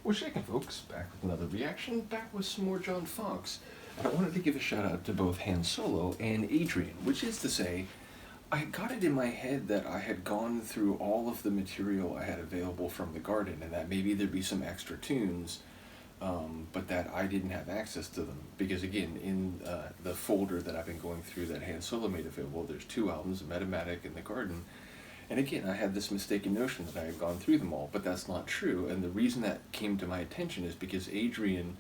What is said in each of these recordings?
Well, shaking folks, back with another reaction, back with some more John Foxx. And I wanted to give a shout out to both Han Solo and Adrian, which is to say, I got it in my head that I had gone through all of the material I had available from the garden, and that maybe there'd be some extra tunes, but that I didn't have access to them. Because again, in the folder that I've been going through that Han Solo made available, there's two albums, Metamatic and The Garden. And again, I had this mistaken notion that I had gone through them all, but that's not true. And the reason that came to my attention is because Adrian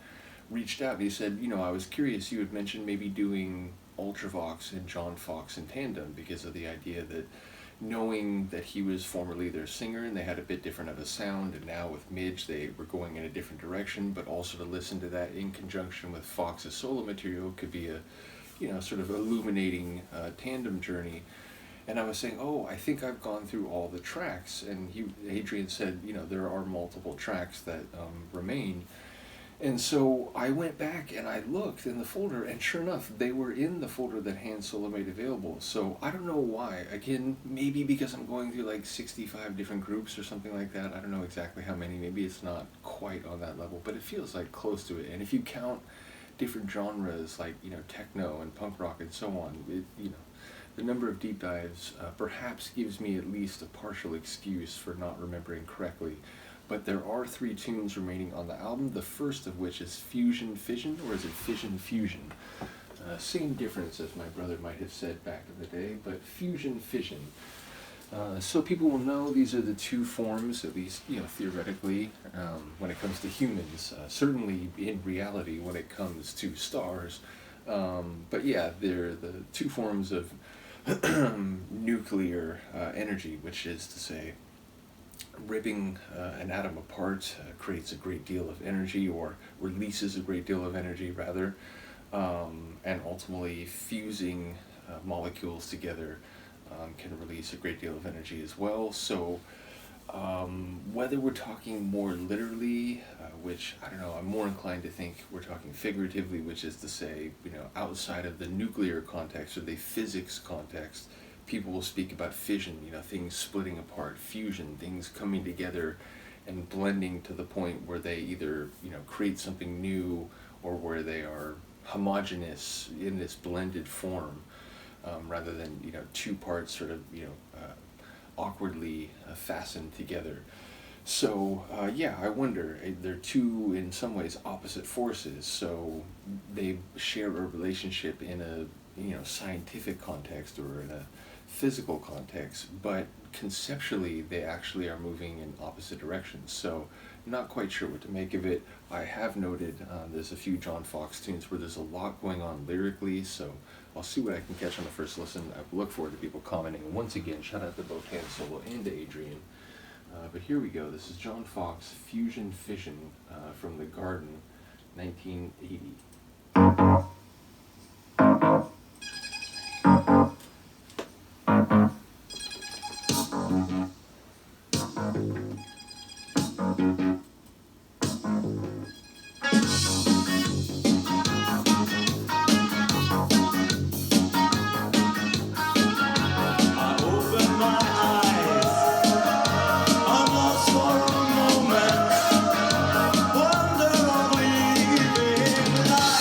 reached out and he said, I was curious, you had mentioned maybe doing Ultravox and John Foxx in tandem, because of the idea that knowing that he was formerly their singer and they had a bit different of a sound, and now with Midge they were going in a different direction, but also to listen to that in conjunction with Fox's solo material could be a, sort of illuminating tandem journey. And I was saying, I think I've gone through all the tracks. And Adrian said, there are multiple tracks that remain. And so I went back and I looked in the folder, and sure enough, they were in the folder that Hand Solo made available. So I don't know why. Again, maybe because I'm going through like 65 different groups or something like that. I don't know exactly how many. Maybe it's not quite on that level, but it feels like close to it. And if you count different genres like, techno and punk rock and so on, the number of deep dives perhaps gives me at least a partial excuse for not remembering correctly. But there are 3 tunes remaining on the album, the first of which is Fusion-Fission, or is it Fission-Fusion? Same difference as my brother might have said back in the day, but Fusion-Fission. So people will know these are the 2 forms, at least theoretically, when it comes to humans. Certainly in reality when it comes to stars. But yeah, they're the 2 forms of nuclear energy, which is to say, ripping an atom apart creates a great deal of energy, or releases a great deal of energy rather, and ultimately fusing molecules together can release a great deal of energy as well. So whether we're talking more literally, which I don't know, I'm more inclined to think we're talking figuratively, which is to say, outside of the nuclear context or the physics context, people will speak about fission, things splitting apart, fusion, things coming together and blending to the point where they either, create something new, or where they are homogeneous in this blended form, rather than, 2 parts sort of, awkwardly fastened together. So I wonder, they're 2 in some ways opposite forces, so they share a relationship in a scientific context or in a physical context, but conceptually they actually are moving in opposite directions. So not quite sure what to make of it. I have noted there's a few John Foxx tunes where there's a lot going on lyrically, so I'll see what I can catch on the first listen. I look forward to people commenting. Once again, shout out to both Han Solo and to Adrian. But here we go. This is John Foxx, Fusion-Fission, from The Garden, 1980. Wonder of leaving life.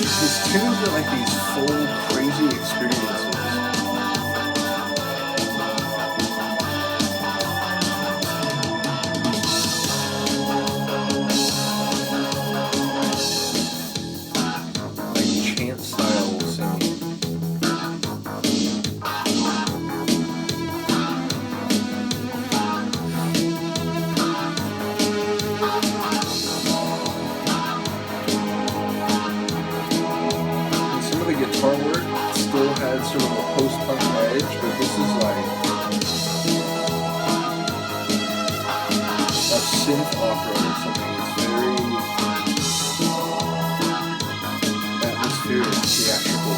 His tunes are like these full, crazy experiences. Like chant style singing. And some of the guitar work still had sort of a post-punk edge, but this is like a synth opera or something. It's very atmospheric, theatrical.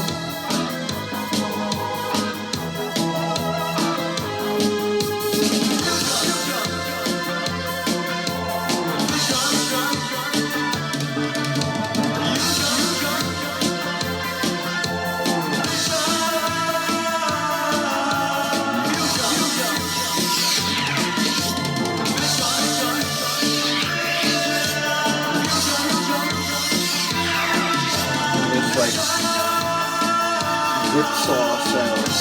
And it's like whipsaw sounds.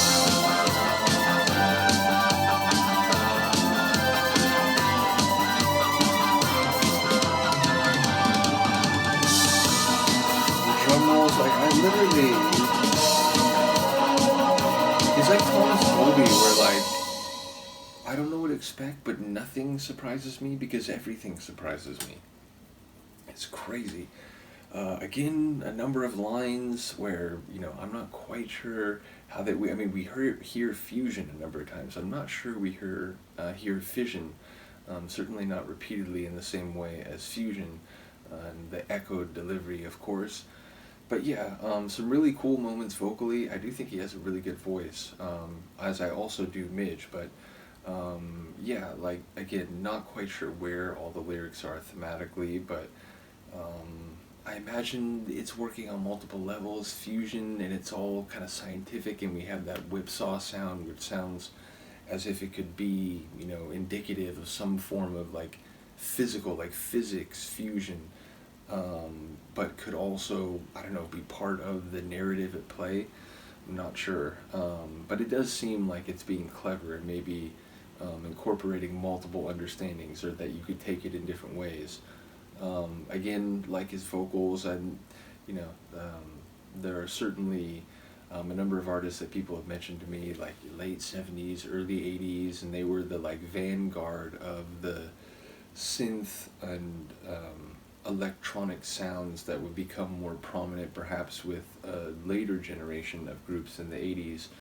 The drum rolls, like I literally, it's like Thomas Dolby, where like I don't know what to expect, but nothing surprises me because everything surprises me. It's crazy. Again, a number of lines where, you know, I'm not quite sure how they. I mean, we hear fusion a number of times. I'm not sure we hear fission. Certainly not repeatedly in the same way as fusion, and the echoed delivery, of course. But yeah, some really cool moments vocally. I do think he has a really good voice, as I also do Midge. But yeah, like again, not quite sure where all the lyrics are thematically, but I imagine it's working on multiple levels, fusion, and it's all kind of scientific, and we have that whipsaw sound, which sounds as if it could be, you know, indicative of some form of like physical, like physics fusion, but could also, I don't know, be part of the narrative at play. I'm not sure, but it does seem like it's being clever and maybe incorporating multiple understandings, or that you could take it in different ways. Again, like his vocals, and you know, there are certainly a number of artists that people have mentioned to me, like late 70s, early 80s, and they were the like vanguard of the synth and electronic sounds that would become more prominent perhaps with a later generation of groups in the 80s.